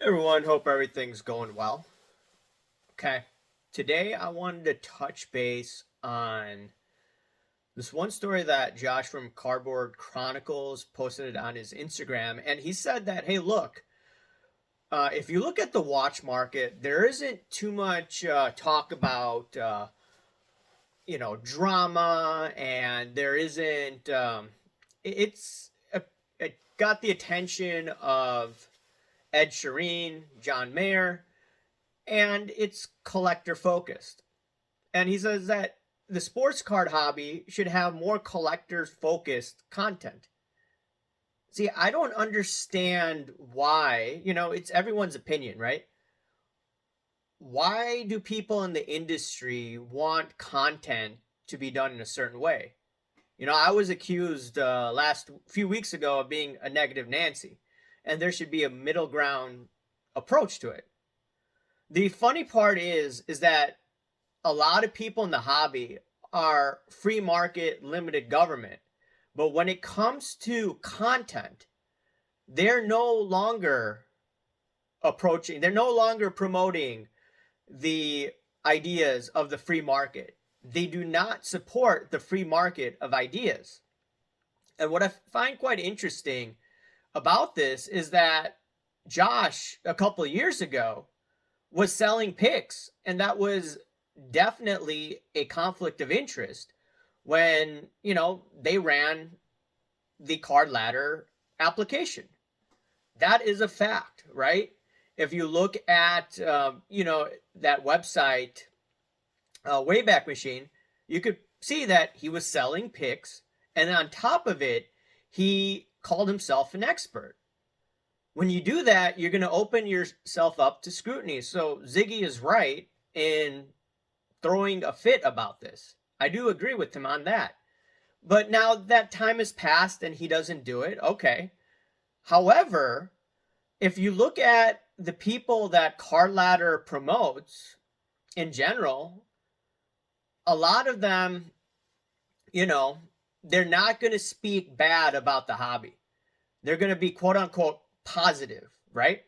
Everyone, hope everything's going well. Okay, today I wanted to touch base on this one story that Josh from Cardboard Chronicles posted on his Instagram, and he said that, hey, look, if you look at the watch market, there isn't too much talk about, drama, and there isn't. It got the attention of Ed Sheeran, John Mayer, and it's collector focused. And he says that the sports card hobby should have more collectors focused content. See, I don't understand why, it's everyone's opinion, right? Why do people in the industry want content to be done in a certain way? I was accused last few weeks ago of being a negative Nancy, and there should be a middle ground approach to it. The funny part is that a lot of people in the hobby are free market limited government, but when it comes to content, they're no longer they're no longer promoting the ideas of the free market. They do not support the free market of ideas. And what I find quite interesting about this is that Josh, a couple of years ago, was selling picks, and that was definitely a conflict of interest when they ran the card ladder application. That is a fact, right? If you look at that website, Wayback Machine, you could see that he was selling picks, and on top of it, he called himself an expert. When you do that, you're going to open yourself up to scrutiny. So Ziggy is right in throwing a fit about this. I do agree with him on that. But now that time has passed and he doesn't do it, okay. However, if you look at the people that Card Ladder promotes in general, a lot of them, they're not going to speak bad about the hobby. They're going to be quote unquote positive, right?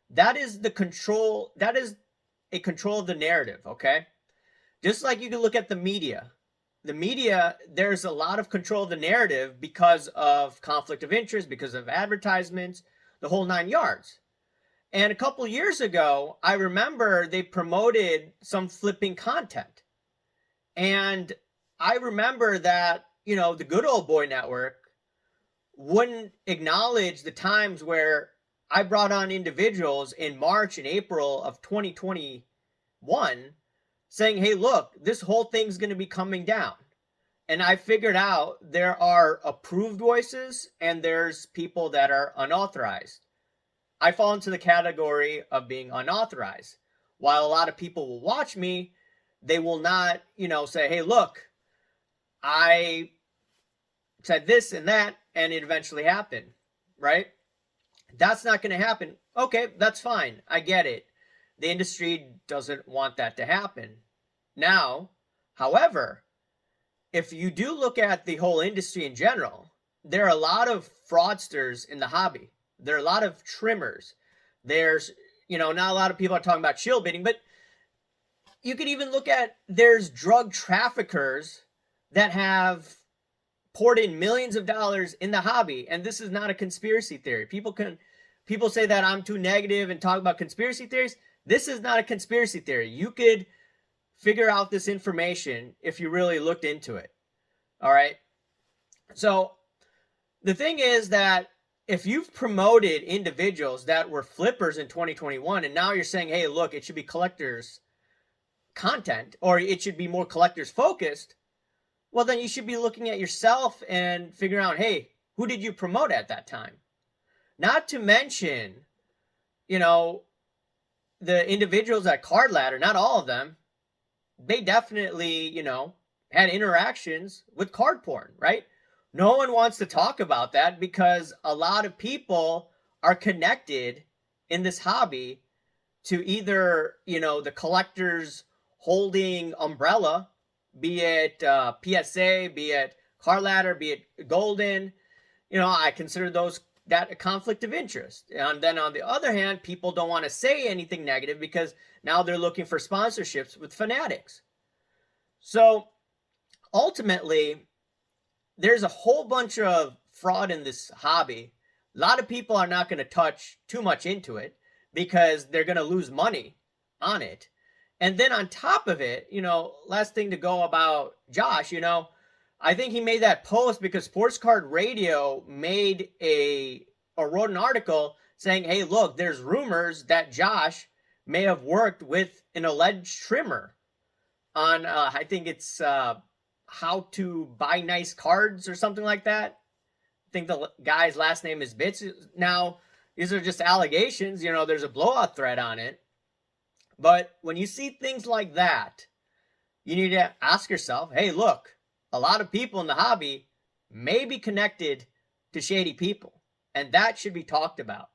That is a control of the narrative, okay? Just like you can look at the media. The media, there's a lot of control of the narrative because of conflict of interest, because of advertisements, the whole 9 yards. And a couple years ago, I remember they promoted some flipping content. And I remember that, the Good Old Boy Network wouldn't acknowledge the times where I brought on individuals in March and April of 2021 saying, hey, look, this whole thing's going to be coming down. And I figured out there are approved voices and there's people that are unauthorized. I fall into the category of being unauthorized. While a lot of people will watch me, they will not, say, hey, look, I said this and that, and it eventually happened, right? That's not going to happen. Okay, that's fine. I get it. The industry doesn't want that to happen. Now, however, if you do look at the whole industry in general, there are a lot of fraudsters in the hobby. There are a lot of trimmers. There's, not a lot of people are talking about shield bidding, but you could even look at there's drug traffickers that have poured in millions of dollars in the hobby, and this is not a conspiracy theory. People say that I'm too negative and talk about conspiracy theories. This is not a conspiracy theory. You could figure out this information if you really looked into it. All right. So the thing is that if you've promoted individuals that were flippers in 2021 and now you're saying, hey, look, it should be collectors content or it should be more collectors focused, well, then you should be looking at yourself and figuring out, hey, who did you promote at that time? Not to mention, the individuals at Card Ladder, not all of them, they definitely, had interactions with card porn, right? No one wants to talk about that because a lot of people are connected in this hobby to either, the collectors holding umbrella, be it PSA, be it Card Ladder, be it Golden. I consider those that a conflict of interest. And then on the other hand, people don't want to say anything negative because now they're looking for sponsorships with Fanatics. So ultimately, there's a whole bunch of fraud in this hobby. A lot of people are not going to touch too much into it because they're going to lose money on it. And then on top of it, last thing to go about Josh, I think he made that post because Sports Card Radio made or wrote an article saying, hey, look, there's rumors that Josh may have worked with an alleged trimmer on, I think it's how to buy nice cards or something like that. I think the guy's last name is Bits. Now, these are just allegations. There's a blowout thread on it. But when you see things like that, you need to ask yourself, hey, look, a lot of people in the hobby may be connected to shady people, and that should be talked about.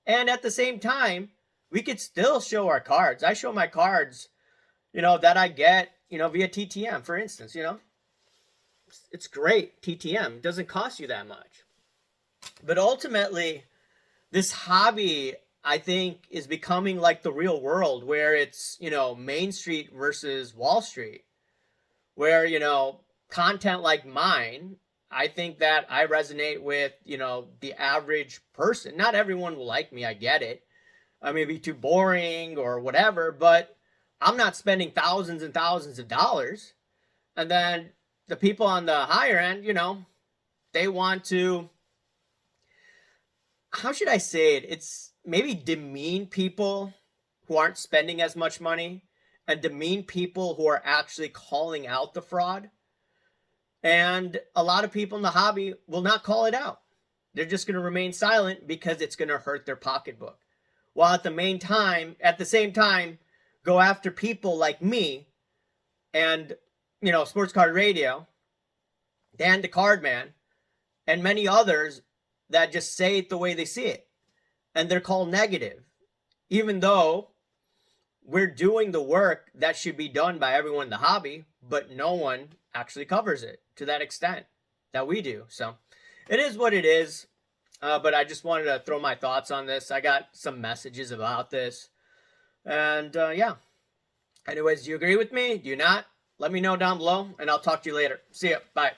And at the same time, we could still show our cards. I show my cards, that I get, via TTM, for instance, It's great, TTM. It doesn't cost you that much. But ultimately, this hobby, I think, is becoming like the real world where it's, Main Street versus Wall Street, where, content like mine, I think that I resonate with, the average person. Not everyone will like me. I get it. I may be too boring or whatever, but I'm not spending thousands and thousands of dollars. And then the people on the higher end, they want to, how should I say it? It's maybe demean people who aren't spending as much money and demean people who are actually calling out the fraud. And a lot of people in the hobby will not call it out. They're just going to remain silent because it's going to hurt their pocketbook. While at the same time, go after people like me and, Sports Card Radio, Dan the Card Man, and many others that just say it the way they see it. And they're called negative, even though we're doing the work that should be done by everyone in the hobby, but no one actually covers it to that extent that we do. So it is what it is. But I just wanted to throw my thoughts on this. I got some messages about this. And yeah. Anyways, do you agree with me? Do you not? Let me know down below, and I'll talk to you later. See ya. Bye.